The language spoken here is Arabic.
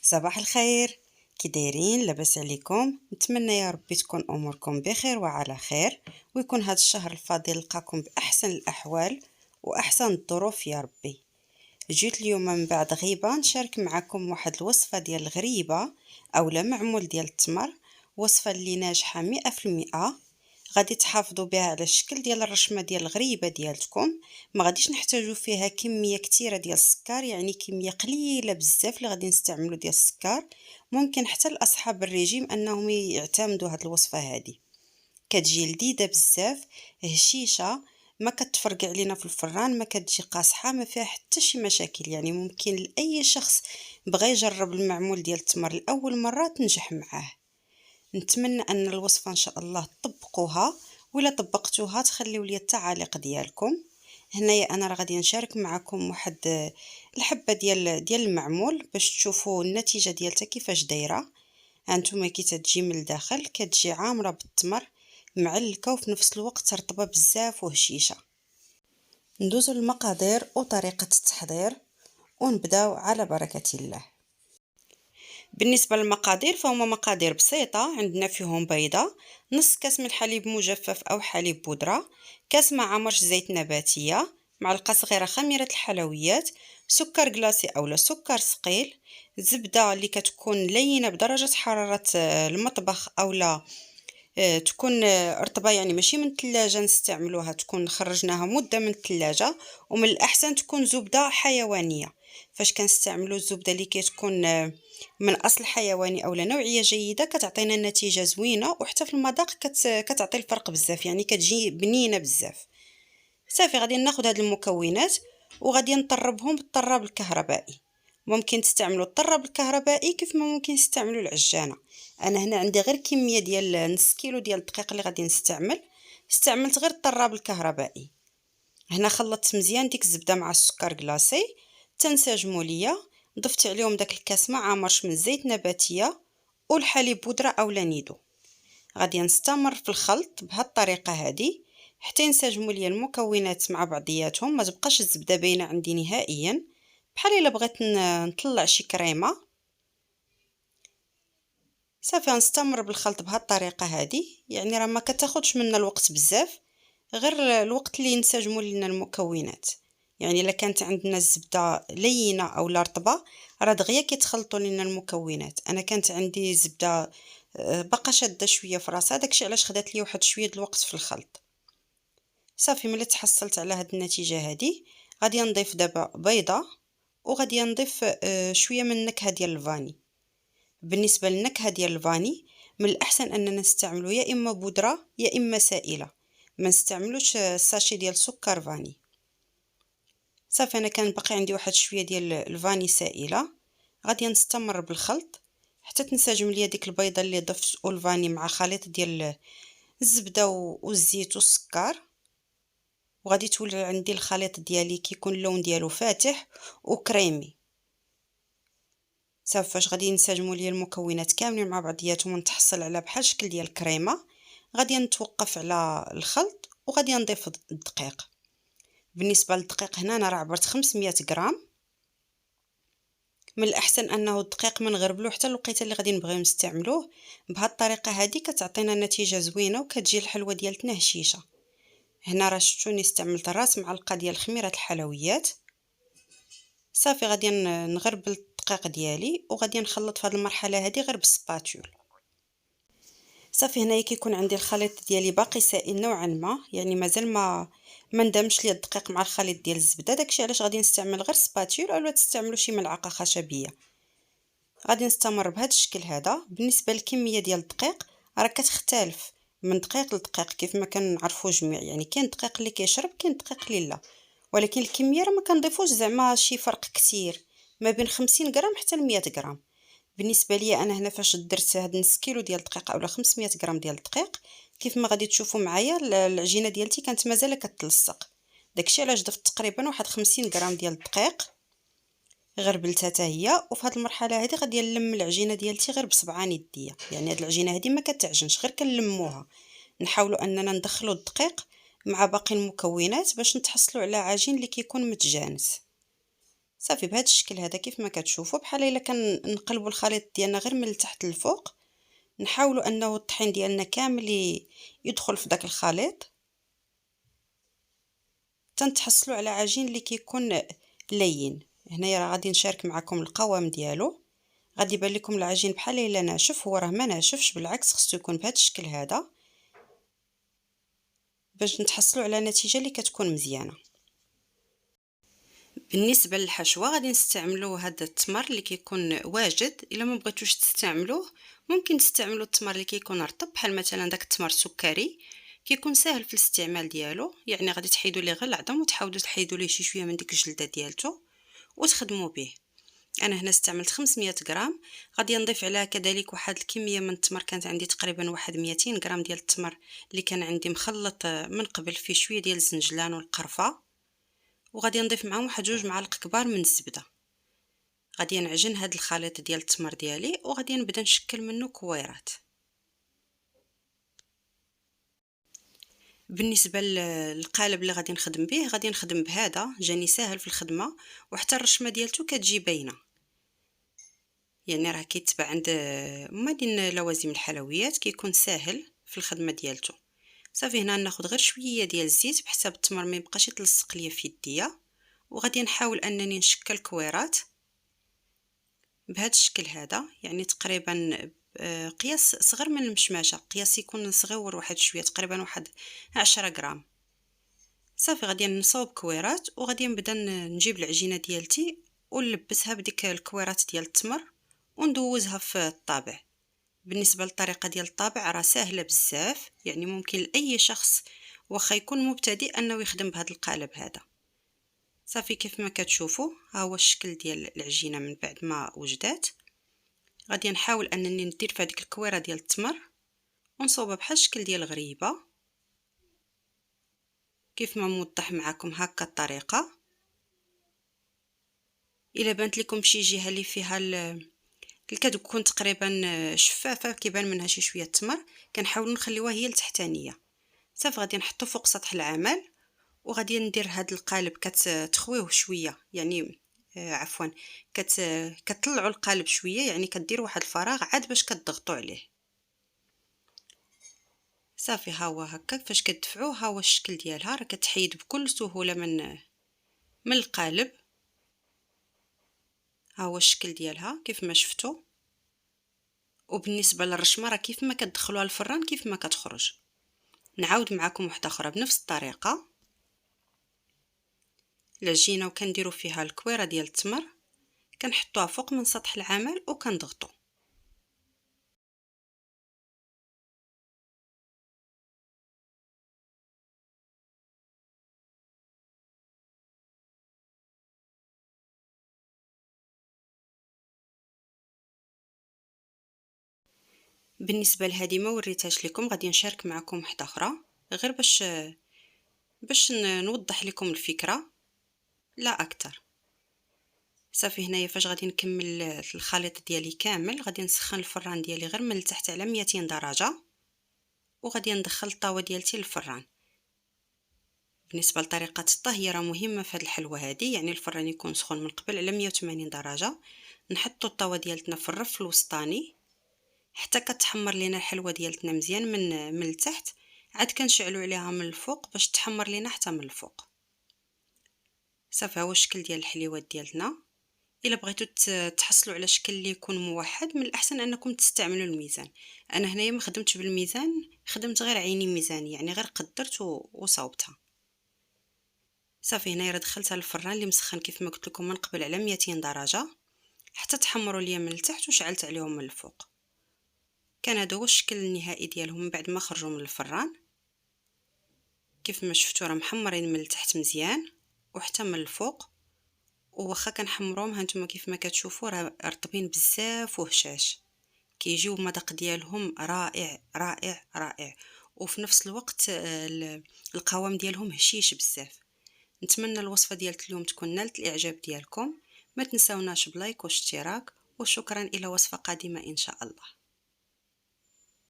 صباح الخير. كي دايرين؟ لاباس عليكم؟ نتمنى يا ربي تكون اموركم بخير وعلى خير، ويكون هذا الشهر الفضيل لقاكم باحسن الاحوال واحسن الظروف يا ربي. جيت اليوم من بعد غيبه نشارك معكم واحد الوصفه ديال الغريبه اولا معمول ديال التمر، وصفه اللي ناجحه 100%. غادي تحافظوا بها على الشكل ديال الرشمه ديال الغريبه ديالتكم. ما غاديش نحتاجوا فيها كميه كثيره ديال السكر، يعني كميه قليله بزاف اللي غادي نستعملوا ديال السكر. ممكن حتى لاصحاب الرجيم انهم يعتمدوا هذه الوصفه هذه. كتجي لذيذه بزاف، هشيشه، ما كتفرقع علينا في الفران، ما كتجي قاصحه، ما فيها حتى شي مشاكل. يعني ممكن لاي شخص بغى يجرب المعمول ديال التمر لاول مره تنجح معاه. نتمنى ان الوصفه ان شاء الله تطبقوها، ولا طبقتوها تخليوا لي التعاليق ديالكم. هنايا انا راه غادي نشارك معكم واحد الحبه ديال المعمول باش تشوفوا النتيجه ديالتها كيفاش دايره. هانتوما كي تجي من الداخل كتجي عامره بالتمر، معلكه وفي نفس الوقت رطبه بزاف وهشيشه. ندوزو للمقادير وطريقه التحضير ونبداو على بركه الله. بالنسبه للمقادير فهما مقادير بسيطه. عندنا فيهم بيضه، نص كاس من الحليب مجفف او حليب بودره، كاس مع مرش زيت نباتيه، معلقه صغيره خميره الحلويات، سكر كلاصي اولا سكر ثقيل، زبده اللي كتكون لينه بدرجه حراره المطبخ اولا تكون رطبه، يعني ماشي من الثلاجه نستعملوها، تكون خرجناها مده من الثلاجه. ومن الاحسن تكون زبده حيوانيه. فاش كنستعملوا الزبده اللي كتكون من اصل حيواني اولا نوعيه جيده كتعطينا نتيجه زوينه، وحتى في المذاق كتعطي الفرق بزاف، يعني كتجي بنينه بزاف. صافي غادي ناخذ هاد المكونات وغادي نطربهم بالطراب الكهربائي. ممكن تستعملوا الطراب الكهربائي كيف ما ممكن تستعملوا العجانه. انا هنا عندي غير كميه ديال نص كيلو ديال الدقيق اللي غادي استعملت غير الطراب الكهربائي. هنا خلطت مزيان ديك الزبده مع السكر كلاصي، تنسجموا ليا. ضفت عليهم داك الكاس مع مرش من زيت نباتيه والحليب بودره اولا نيدو. غادي نستمر في الخلط بهذه الطريقه هذه حتى ينسجموا لي المكونات مع بعضياتهم، ما تبقاش الزبده باينه عندي نهائيا. بحال الا بغيت نطلع شي كريمه. صافي نستمر بالخلط بهذه الطريقه هذه، يعني راه ما كتاخذش منا الوقت بزاف، غير الوقت اللي ينسجموا لنا المكونات. يعني الا كانت عندنا الزبده لينه او رطبه راه دغيا كيتخلطوا لنا المكونات. انا كانت عندي زبده بقى شاده شويه في راسها، داكشي علاش خدات لي واحد شويه د الوقت في الخلط. صافي ملي تحصلت على هاد النتيجه هذه غادي نضيف دابا بيضه، وغادي نضيف شويه من النكهه ديال الفاني. بالنسبه للنكهه ديال الفاني من الاحسن اننا نستعملوا يا اما بودره يا اما سائله، ما نستعملوش الساشي ديال سكر فاني. صافي انا كان باقي عندي واحد شويه ديال الفاني سائله. غادي نستمر بالخلط حتى تنسجم ليا ديك البيضه اللي ضفت والفاني مع خليط ديال الزبده والزيت والسكر. وغادي تولي عندي الخليط ديالي كيكون اللون ديالو فاتح وكريمي. صافي فاش غادي ينسجموا ليا المكونات كاملين مع بعضياتهم ونتحصل على بحال شكل ديال الكريمه، غادي نتوقف على الخلط وغادي نضيف الدقيق. بالنسبه للدقيق هنا انا راه عبرت 500 غرام. من الاحسن انه الدقيق ما نغربلو حتى الوقيته اللي غادي نبغيو نستعملوه. بهذه الطريقه هذه كتعطينا نتيجه زوينه وكتجي الحلوه ديالتنا هشيشه. هنا راه شفتوني استعملت راس معلقه ديال خميره الحلويات. صافي غادي نغربل الدقيق ديالي وغادي نخلط في هذه المرحله هذه غير بالسباتول. صافي هنايا كيكون عندي الخليط ديالي باقي سائل نوعا ما، يعني مازال ما ندمجش ليا الدقيق مع الخليط ديال الزبده. داكشي علاش غادي نستعمل غير سباتول اولا تستعملوا شي ملعقه خشبيه. غادي نستمر بهذا الشكل هذا. بالنسبه للكميه ديال الدقيق راه كتختلف من دقيق لدقيق كيف ما كنعرفوا جميع، يعني كاين دقيق اللي كيشرب كاين دقيق اللي لا، ولكن الكميه راه ما كنضيفوش زعما شي فرق كتير ما بين 50 غرام حتى 100 غرام. بالنسبه لي انا هنا فاش درت هاد نص كيلو ديال الدقيق اولا 500 غرام ديال الدقيق، كيف ما غادي تشوفوا معايا العجينه ديالتي كانت مازال كتلصق. داكشي علاش ضفت تقريبا واحد 50 غرام ديال الدقيق، غربلتها حتى هي. وفي هذه المرحله هذه غادي نلم العجينه ديالتي غير بصبعان يديا، يعني هاد العجينه هذه ما كتعجنش غير كنلموها. نحاولوا اننا ندخلوا الدقيق مع باقي المكونات باش نتحصلوا على عجين اللي كيكون متجانس. صافي بهذا الشكل هذا كيف ما كتشوفوا، بحال الا كنقلبوا الخليط ديالنا غير من التحت للفوق، نحاولوا انه الطحين ديالنا كامل يدخل في داك الخليط، تنتحصلوا على عجين اللي كيكون لين. هنايا راه غادي نشارك معكم القوام ديالو، غادي يبان لكم العجين بحال الا ناشف، هو راه ما ناشفش، بالعكس خصو يكون بهذا الشكل هذا باش نتحصلوا على نتيجه اللي كتكون مزيانه. بالنسبه للحشوه غادي نستعملوا هذا التمر اللي كيكون واجد، الا ما بغيتوش تستعملوه ممكن تستعملوا التمر اللي كيكون رطب، بحال مثلا داك التمر السكري كيكون ساهل في الاستعمال ديالو، يعني غادي تحيدوا ليه غير العظم وتحاولوا تحيدوا ليه شي شويه من ديك الجلده ديالته وتخدموا به. انا هنا استعملت 500 غرام، غادي نضيف عليها كذلك واحد الكميه من التمر، كانت عندي تقريبا واحد 200 غرام ديال التمر اللي كان عندي مخلط من قبل فيه شويه ديال الزنجلان والقرفه، وغادي نضيف معاهم واحد 2 معالق كبار من الزبده. غادي نعجن هذا الخليط ديال التمر ديالي وغادي نبدا نشكل منه كويرات. بالنسبه للقالب اللي غادي نخدم به، غادي نخدم بهذا، جاني ساهل في الخدمه وحتى الرشمه ديالته كتجي باينه، يعني راه كيتباع عند مالين لوازم الحلويات، كيكون ساهل في الخدمه ديالته. صافي هنا ناخذ غير شويه ديال الزيت بحساب التمر ما يبقاش يتلصق ليا في يديا، وغادي نحاول انني نشكل كويرات بهذا الشكل هذا، يعني تقريبا قياس صغير من المشماشه، قياس يكون صغيور واحد شويه، تقريبا واحد 10 غرام. صافي غادي نصاوب كويرات وغادي نبدا نجيب العجينه ديالتي ونلبسها بديك الكويرات ديال التمر وندوزها في الطابع. بالنسبه للطريقه ديال الطابع راه سهله بزاف، يعني ممكن لاي شخص واخا يكون مبتدئ انه يخدم بهذا القالب هذا. صافي كيف ما كتشوفوا ها هو الشكل ديال العجينه من بعد ما وجدات. غادي نحاول انني ندير في هذيك الكويره ديال التمر ونصوبها بحال الشكل ديال الغريبه كيف ما موضح معكم، هكا الطريقه. الا بانت لكم شي جهه اللي فيها كتكون تقريبا شفافه كيبان منها شي شويه التمر، كنحاول نخليوها هي التحتانيه. صافي غادي نحطو فوق سطح العمل وغادي ندير هذا القالب كتخويوه شويه، يعني عفوا كتطلعوا القالب شويه، يعني كدير واحد الفراغ عاد باش كتضغطوا عليه. صافي ها هو هكا فاش كتدفعوه ها هو الشكل ديالها، راه كتحيد بكل سهوله من القالب. ها هو الشكل ديالها كيف ما شفتوا. وبالنسبه للرشمه راه كيف ما كتدخلوها الفران كيف ما كتخرج. نعاود معكم واحده اخرى بنفس الطريقه، العجينه وكنديروا فيها الكويره ديال التمر، كنحطوها فوق من سطح العمل وكنضغطوا. بالنسبه لهذه ما وريتهاش لكم، غادي نشارك معكم واحده اخرى غير باش نوضح لكم الفكره لا اكثر. صافي هنايا فاش غادي نكمل الخليط ديالي كامل، غادي نسخن الفران ديالي غير من التحت على 200 درجه وغادي ندخل الطاوه ديالتي للفران. بالنسبه لطريقه الطهي راه مهمه في هذه الحلوه هذه، يعني الفران يكون سخون من قبل على 180 درجه. نحطوا الطاوه ديالتنا في الرف الوسطاني حتى كتحمر لينا الحلوه ديالتنا مزيان من التحت، عاد كنشعلوا عليها من الفوق باش تحمر لينا حتى من الفوق. صافي هو الشكل ديال الحليوات ديالنا. الا بغيتو تحصلوا على شكل اللي يكون موحد، من الاحسن انكم تستعملوا الميزان. انا هنايا ما خدمتش بالميزان، خدمت غير عيني ميزاني، يعني غير قدرت وصاوبتها. صافي هنايا راه دخلتها للفران اللي مسخن كيف ما قلت لكم من قبل على 200 درجه حتى تحمروا ليا من التحت وشعلت عليهم من الفوق. كان هذا هو الشكل النهائي ديالهم من بعد ما خرجوا من الفران. كيف ما شفتوا راه محمرين من التحت مزيان وحتى من الفوق، وواخا كنحمروهم هانتوما كيف ما كتشوفوا راه رطبين بزاف وهشاش، كيجيو المذاق ديالهم رائع رائع رائع، وفي نفس الوقت القوام ديالهم هشيش بزاف. نتمنى الوصفه ديال اليوم تكون نالت الاعجاب ديالكم، ما تنساوناش بلايك واشتراك، وشكرا الى وصفه قادمه ان شاء الله.